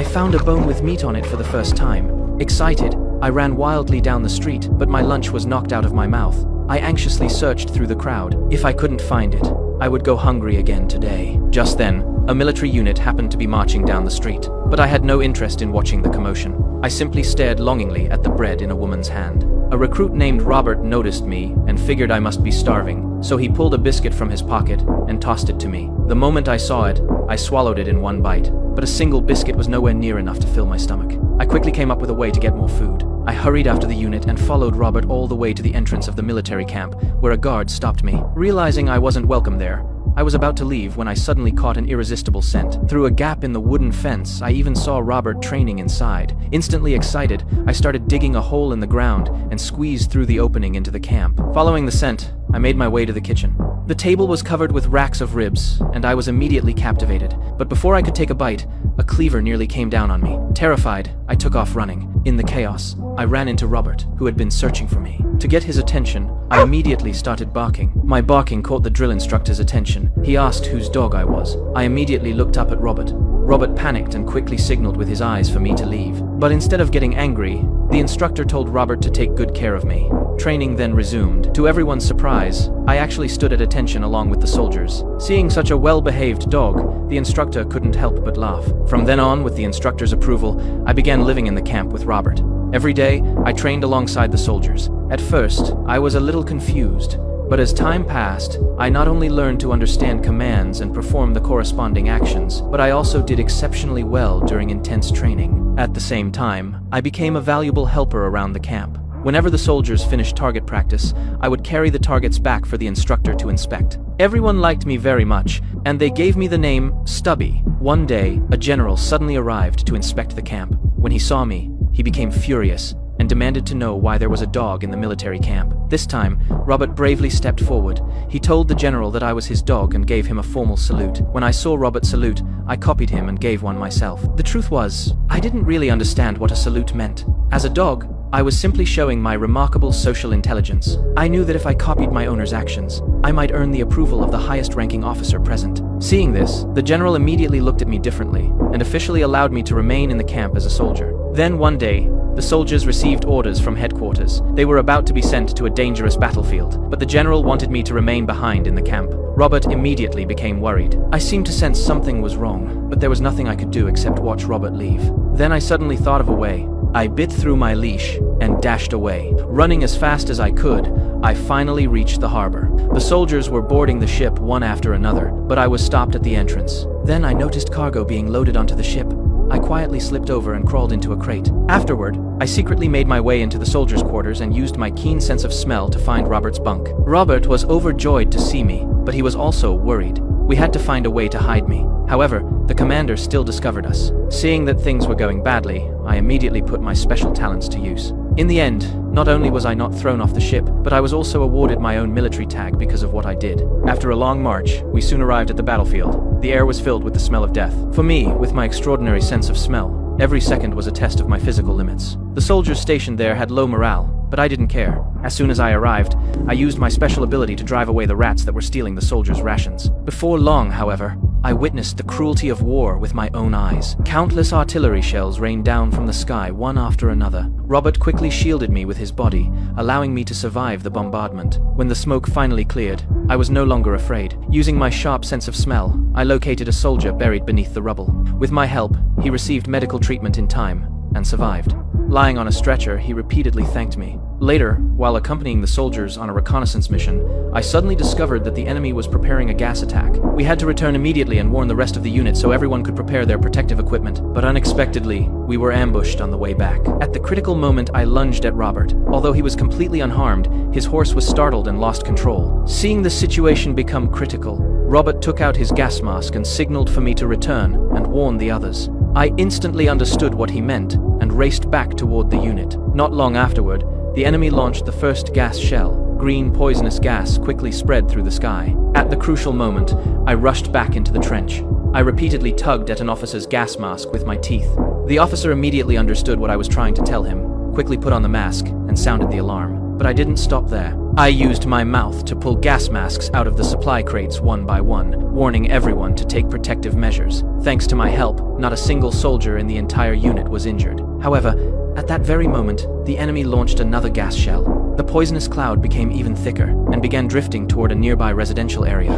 I found a bone with meat on it for the first time. Excited, I ran wildly down the street, but my lunch was knocked out of my mouth. I anxiously searched through the crowd. If I couldn't find it, I would go hungry again today. Just then, a military unit happened to be marching down the street, but I had no interest in watching the commotion. I simply stared longingly at the bread in a woman's hand. A recruit named Robert noticed me and figured I must be starving, so he pulled a biscuit from his pocket and tossed it to me. The moment I saw it, I swallowed it in one bite, but a single biscuit was nowhere near enough to fill my stomach. I quickly came up with a way to get more food. I hurried after the unit and followed Robert all the way to the entrance of the military camp, where a guard stopped me. Realizing I wasn't welcome there, I was about to leave when I suddenly caught an irresistible scent. Through a gap in the wooden fence, I even saw Robert training inside. Instantly excited, I started digging a hole in the ground and squeezed through the opening into the camp. Following the scent, I made my way to the kitchen. The table was covered with racks of ribs, and I was immediately captivated. But before I could take a bite, a cleaver nearly came down on me. Terrified, I took off running. In the chaos, I ran into Robert, who had been searching for me. To get his attention, I immediately started barking. My barking caught the drill instructor's attention. He asked whose dog I was. I immediately looked up at Robert. Robert panicked and quickly signaled with his eyes for me to leave. But instead of getting angry, the instructor told Robert to take good care of me. Training then resumed. To everyone's surprise, I actually stood at attention along with the soldiers. Seeing such a well-behaved dog, the instructor couldn't help but laugh. From then on, with the instructor's approval, I began living in the camp with Robert. Every day, I trained alongside the soldiers. At first, I was a little confused, but as time passed, I not only learned to understand commands and perform the corresponding actions, but I also did exceptionally well during intense training. At the same time, I became a valuable helper around the camp. Whenever the soldiers finished target practice, I would carry the targets back for the instructor to inspect. Everyone liked me very much, and they gave me the name Stubby. One day, a general suddenly arrived to inspect the camp. When he saw me, he became furious and demanded to know why there was a dog in the military camp. This time, Robert bravely stepped forward. He told the general that I was his dog and gave him a formal salute. When I saw Robert salute, I copied him and gave one myself. The truth was, I didn't really understand what a salute meant. As a dog, I was simply showing my remarkable social intelligence. I knew that if I copied my owner's actions, I might earn the approval of the highest-ranking officer present. Seeing this, the general immediately looked at me differently and officially allowed me to remain in the camp as a soldier. Then one day, the soldiers received orders from headquarters. They were about to be sent to a dangerous battlefield, but the general wanted me to remain behind in the camp. Robert immediately became worried. I seemed to sense something was wrong, but there was nothing I could do except watch Robert leave. Then I suddenly thought of a way. I bit through my leash and dashed away. Running as fast as I could, I finally reached the harbor. The soldiers were boarding the ship one after another, but I was stopped at the entrance. Then I noticed cargo being loaded onto the ship. I quietly slipped over and crawled into a crate. Afterward, I secretly made my way into the soldiers' quarters and used my keen sense of smell to find Robert's bunk. Robert was overjoyed to see me, but he was also worried. We had to find a way to hide me. However, the commander still discovered us. Seeing that things were going badly, I immediately put my special talents to use. In the end, not only was I not thrown off the ship, but I was also awarded my own military tag because of what I did. After a long march, we soon arrived at the battlefield. The air was filled with the smell of death. For me, with my extraordinary sense of smell, every second was a test of my physical limits. The soldiers stationed there had low morale, but I didn't care. As soon as I arrived, I used my special ability to drive away the rats that were stealing the soldiers' rations. Before long, however, I witnessed the cruelty of war with my own eyes. Countless artillery shells rained down from the sky one after another. Robert quickly shielded me with his body, allowing me to survive the bombardment. When the smoke finally cleared, I was no longer afraid. Using my sharp sense of smell, I located a soldier buried beneath the rubble. With my help, he received medical treatment in time and survived. Lying on a stretcher, he repeatedly thanked me. Later, while accompanying the soldiers on a reconnaissance mission, I suddenly discovered that the enemy was preparing a gas attack. We had to return immediately and warn the rest of the unit so everyone could prepare their protective equipment. But unexpectedly, we were ambushed on the way back. At the critical moment, I lunged at Robert. Although he was completely unharmed, his horse was startled and lost control. Seeing the situation become critical, Robert took out his gas mask and signaled for me to return and warn the others. I instantly understood what he meant and raced back toward the unit. Not long afterward, the enemy launched the first gas shell. Green poisonous gas quickly spread through the sky. At the crucial moment, I rushed back into the trench. I repeatedly tugged at an officer's gas mask with my teeth. The officer immediately understood what I was trying to tell him, quickly put on the mask, and sounded the alarm. But I didn't stop there. I used my mouth to pull gas masks out of the supply crates one by one, warning everyone to take protective measures. Thanks to my help, not a single soldier in the entire unit was injured. However, at that very moment, the enemy launched another gas shell. The poisonous cloud became even thicker and began drifting toward a nearby residential area.